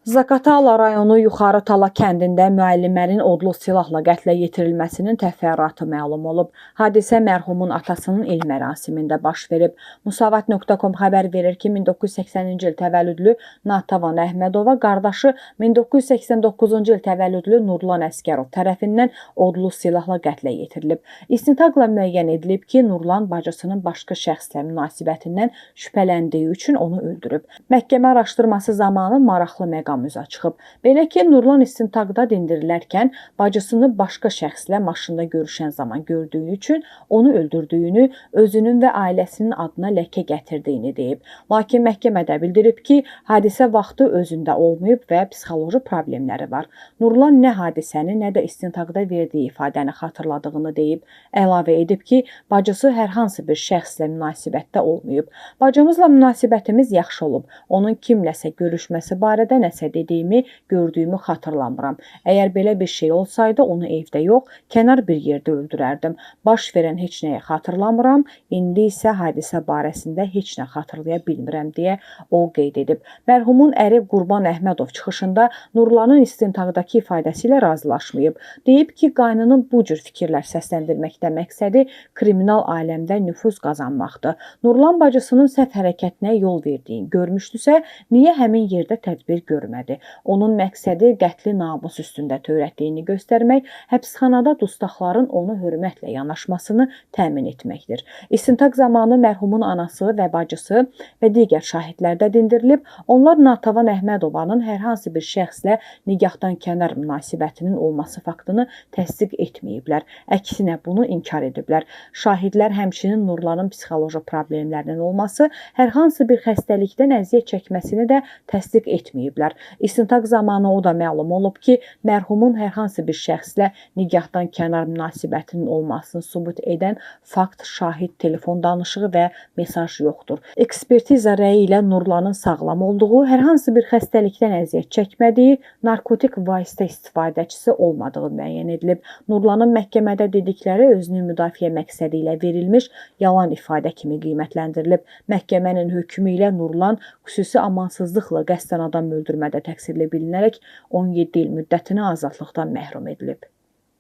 Zaqatala rayonu Yuxarı Tala kəndində müəllimənin odlu silahla qətlə yetirilməsinin təfərrüatı məlum olub. Hadisə mərhumun atasının il mərasimində baş verib. Musavat.com xəbər verir ki, 1980-ci il təvəllüdlü Natavan Əhmədova qardaşı 1989-cu il təvəllüdlü Nurlan Əsgərov tərəfindən odlu silahla qətlə yetirilib. İstintaqla müəyyən edilib ki, Nurlan bacısının başqa şəxslə münasibətindən şübhələndiyi üçün onu öldürüb. Məhkəmə araşdırması zamanı maraqlı məqam üzə çıxıb. Belə ki, Nurlan istintaqda dindirilərkən bacısını başqa şəxslə maşında görüşən zaman gördüyü üçün onu öldürdüyünü, özünün və ailəsinin adına ləkə gətirdiyini deyib. Lakin məhkəmədə bildirib ki, hadisə vaxtı özündə olmayıb və psixoloji problemləri var. Nurlan nə hadisəni, nə də istintaqda verdiyi ifadəni xatırladığını deyib. Əlavə edib ki, bacısı hər hansı bir şəxslə münasibətdə olmayıb. Bacımızla münasibətimiz yaxşı olub. Onun kimləsə görüşməsi barədə nəsə dediyimi, gördüyümü xatırlamıram. Əgər belə bir şey olsaydı, onu evdə yox, kənar bir yerdə öldürərdim. Baş verən heç nəyi xatırlamıram, indi isə hadisə barəsində heç nə xatırlaya bilmirəm deyə o qeyd edib. Mərhumun əri Qurban Əhmədov çıxışında Nurlanın istintaqdakı ifadəsi ilə razılaşmayıb. Deyib ki, qaynının bu cür fikirlər səsləndirməkdə məqsədi kriminal aləmdə nüfuz qazanmaqdır. Nurlan bacısının səhv hərəkətinə yol verdiyini görmüşdüsə, niyə həmin yerdə tədbir görmədi? Onun məqsədi qətli namus üstündə törətdiyini göstərmək, həbsxanada dustaqların onu hörmətlə yanaşmasını təmin etməkdir. İstintaq zamanı mərhumun anası və bacısı və digər şahidlər də dindirilib. Onlar Natavan Əhmədovanın hər hansı bir şəxslə nigahdan kənar münasibətinin olması faktını təsdiq etməyiblər. Əksinə bunu inkar ediblər. Şahidlər həmçinin Nurlanın psixoloji problemlərinin olması, hər hansı bir xəstəlikdən əziyyət çəkməsini də təsdiq etməyiblər. İstintaq zamanı o da məlum olub ki, mərhumun hər hansı bir şəxslə nigahdan kənar münasibətinin olmasını sübut edən fakt, şahid, telefon danışığı və mesaj yoxdur. Ekspertiza rəyi ilə Nurlanın sağlam olduğu, hər hansı bir xəstəlikdən əziyyət çəkmədiyi, narkotik vasitə istifadəçisi olmadığı müəyyən edilib. Nurlanın məhkəmədə dedikləri özünü müdafiə məqsədi ilə verilmiş yalan ifadə kimi qiymətləndirilib. Məhkəmənin hökmü ilə Nurlan xüsusi amansızlıqla qəsdən adam öldürmədə təqsirli bilinərək 17 il müddətinə azadlıqdan məhrum edilib.